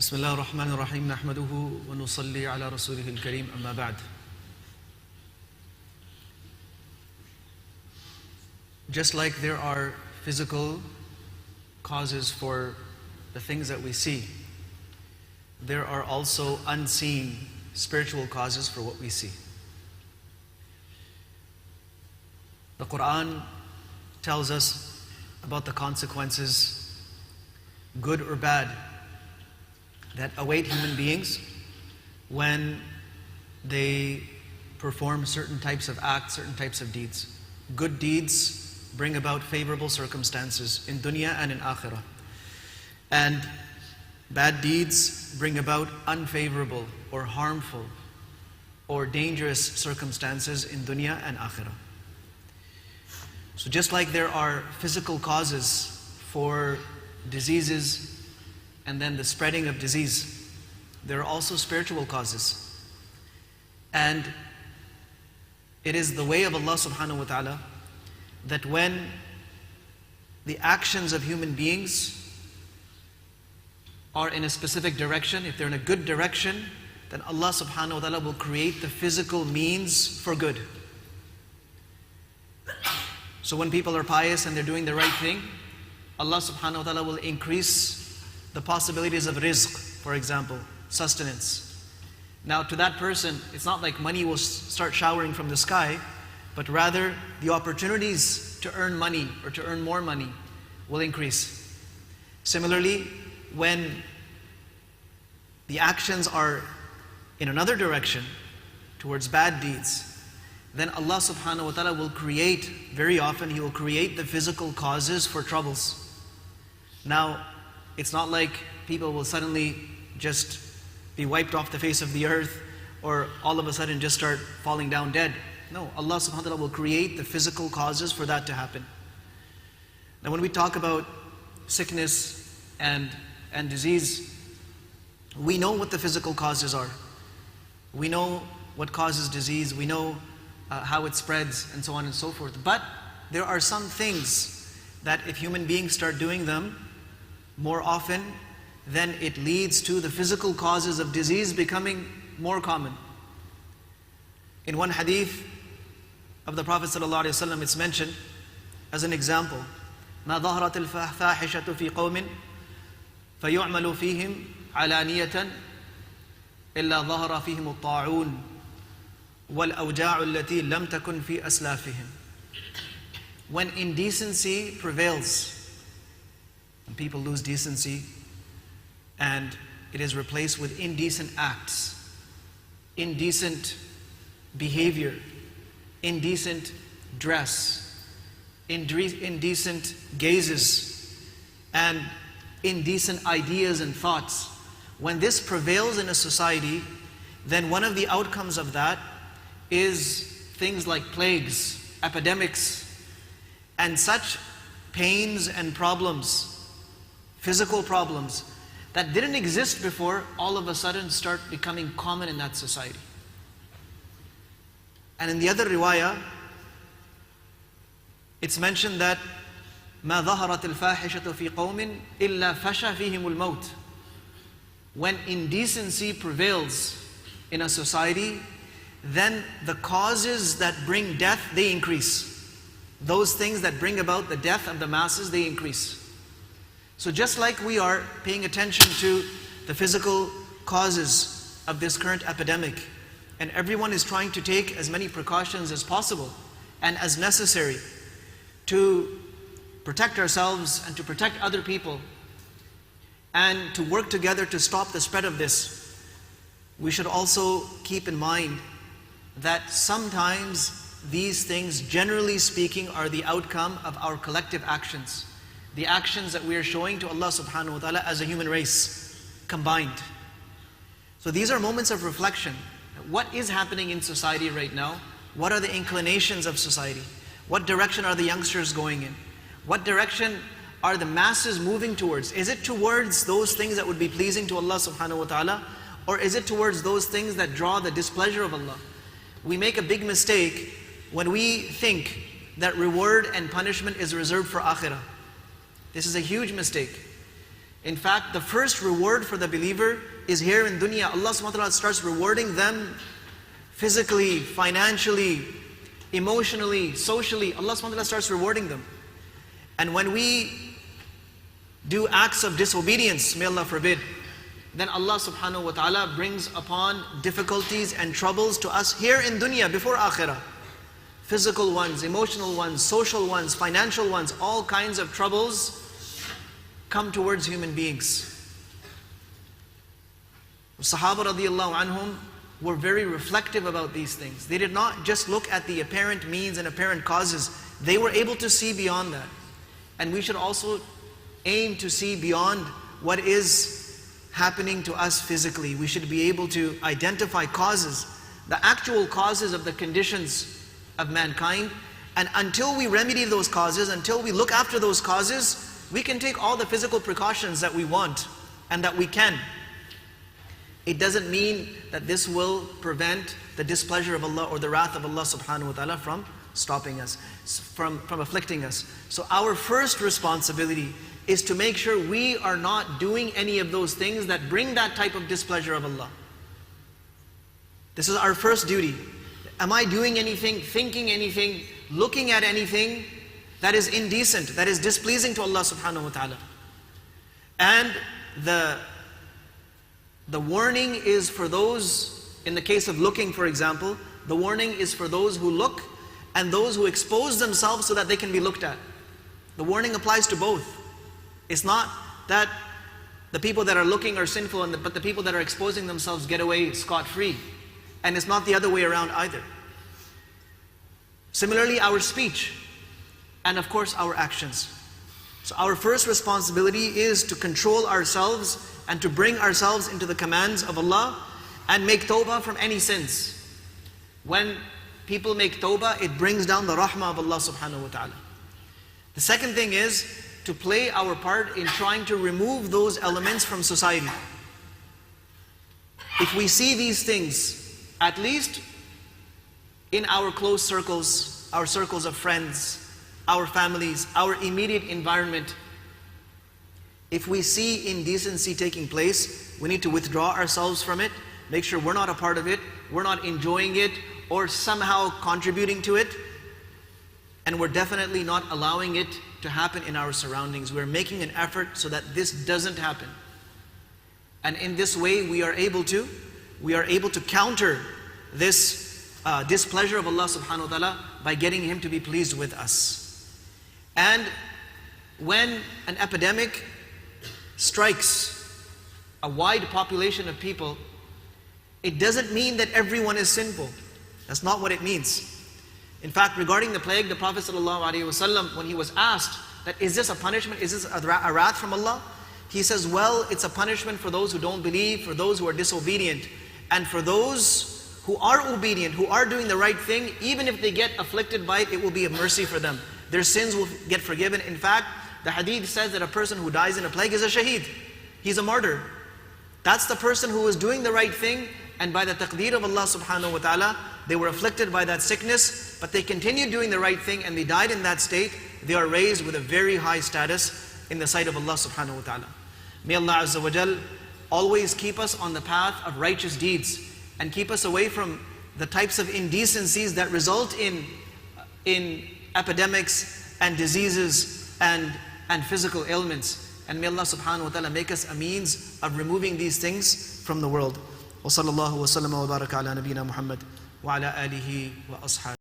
بسم الله الرحمن الرحيم نحمده ونصلي على رسوله الكريم أما بعد. Just like there are physical causes for the things that we see, there are also unseen spiritual causes for what we see. The Quran tells us about the consequences, good or bad, that await human beings when they perform certain types of acts, certain types of deeds. Good deeds bring about favorable circumstances in dunya and in akhirah. And bad deeds bring about unfavorable or harmful or dangerous circumstances in dunya and akhirah. So just like there are physical causes for diseases and then the spreading of disease, there are also spiritual causes. And it is the way of Allah subhanahu wa ta'ala that when the actions of human beings are in a specific direction, if they're in a good direction, then Allah subhanahu wa ta'ala will create the physical means for good. So when people are pious and they're doing the right thing, Allah subhanahu wa ta'ala will increase the possibilities of rizq, for example, sustenance. Now to that person, it's not like money will start showering from the sky, but rather the opportunities to earn money or to earn more money will increase. Similarly, when the actions are in another direction, towards bad deeds, then Allah subhanahu wa ta'ala will create, very often He will create the physical causes for troubles. Now, it's not like people will suddenly just be wiped off the face of the earth or all of a sudden just start falling down dead. No, Allah subhanahu wa ta'ala will create the physical causes for that to happen. Now when we talk about sickness and disease, we know what the physical causes are. We know what causes disease, we know how it spreads and so on and so forth. But there are some things that if human beings start doing them more often, then it leads to the physical causes of disease becoming more common. In one hadith of the Prophet ﷺ, it's mentioned as an example, مَا ظَهْرَتِ الْفَاحِشَةُ فِي قَوْمٍ فَيُعْمَلُ فِيهِمْ عَلَانِيَةً إِلَّا ظَهَرَ فِيهِمُ الطَّاعُونَ وَالْأَوْجَاعُ الَّتِي لَمْ تَكُنْ فِي أَسْلَافِهِمْ. When indecency prevails, and people lose decency, and it is replaced with indecent acts, indecent behavior, indecent dress, indecent gazes, and indecent ideas and thoughts. When this prevails in a society, then one of the outcomes of that is things like plagues, epidemics, and such pains and problems, physical problems that didn't exist before, all of a sudden start becoming common in that society. And in the other riwayah, it's mentioned that مَا ظَهَرَتِ الْفَاحِشَةُ فِي قَوْمٍ إِلَّا فَشَى فِيهِمُ الْمَوْتِ. When indecency prevails in a society, then the causes that bring death, they increase. Those things that bring about the death of the masses, they increase. So just like we are paying attention to the physical causes of this current epidemic, and everyone is trying to take as many precautions as possible and as necessary to protect ourselves and to protect other people and to work together to stop the spread of this, we should also keep in mind that sometimes these things, generally speaking, are the outcome of our collective actions. The actions that we are showing to Allah subhanahu wa ta'ala as a human race, combined. So these are moments of reflection. What is happening in society right now? What are the inclinations of society? What direction are the youngsters going in? What direction are the masses moving towards? Is it towards those things that would be pleasing to Allah subhanahu wa ta'ala? Or is it towards those things that draw the displeasure of Allah? We make a big mistake when we think that reward and punishment is reserved for akhirah. This is a huge mistake. In fact, the first reward for the believer is here in dunya. Allah subhanahu wa ta'ala starts rewarding them physically, financially, emotionally, socially. Allah subhanahu wa ta'ala starts rewarding them. And when we do acts of disobedience, may Allah forbid, then Allah subhanahu wa ta'ala brings upon difficulties and troubles to us here in dunya before akhirah. Physical ones, emotional ones, social ones, financial ones, all kinds of troubles come towards human beings. Sahaba radiallahu anhum were very reflective about these things. They did not just look at the apparent means and apparent causes. They were able to see beyond that. And we should also aim to see beyond what is happening to us physically. We should be able to identify causes, the actual causes of the conditions of mankind. And until we remedy those causes, until we look after those causes, we can take all the physical precautions that we want and that we can. It doesn't mean that this will prevent the displeasure of Allah or the wrath of Allah subhanahu wa ta'ala from stopping us, from afflicting us. So our first responsibility is to make sure we are not doing any of those things that bring that type of displeasure of Allah. This is our first duty. Am I doing anything, thinking anything, looking at anything that is indecent, that is displeasing to Allah subhanahu wa ta'ala? And the warning is for those, in the case of looking for example, the warning is for those who look and those who expose themselves so that they can be looked at. The warning applies to both. It's not that the people that are looking are sinful, but the people that are exposing themselves get away scot-free. And it's not the other way around either. Similarly, our speech, and of course our actions. So our first responsibility is to control ourselves and to bring ourselves into the commands of Allah and make tawbah from any sins. When people make tawbah, it brings down the rahmah of Allah subhanahu wa ta'ala. The second thing is to play our part in trying to remove those elements from society. If we see these things, at least in our close circles, our circles of friends, our families, our immediate environment, if we see indecency taking place, we need to withdraw ourselves from it, make sure we're not a part of it, we're not enjoying it, or somehow contributing to it, and we're definitely not allowing it to happen in our surroundings. We're making an effort so that this doesn't happen. And in this way, we are able to counter this displeasure of Allah subhanahu wa ta'ala by getting Him to be pleased with us. And when an epidemic strikes a wide population of people, it doesn't mean that everyone is sinful. That's not what it means. In fact, regarding the plague, the Prophet ﷺ, when he was asked that, is this a punishment, is this a wrath from Allah? He says, well, it's a punishment for those who don't believe, for those who are disobedient, and for those who are obedient, who are doing the right thing. Even if they get afflicted by it, it will be a mercy for them. Their sins will get forgiven. In fact, the hadith says that a person who dies in a plague is a shaheed. He's a martyr. That's the person who is doing the right thing, and by the taqdeer of Allah subhanahu wa ta'ala, they were afflicted by that sickness, but they continued doing the right thing and they died in that state. They are raised with a very high status in the sight of Allah subhanahu wa ta'ala. May Allah Azza wa Jal always keep us on the path of righteous deeds and keep us away from the types of indecencies that result in epidemics and diseases and physical ailments. And may Allah subhanahu wa ta'ala make us a means of removing these things from the world. وصلى الله وسلم وبارك على نبينا محمد وعلى آله وأصحابه.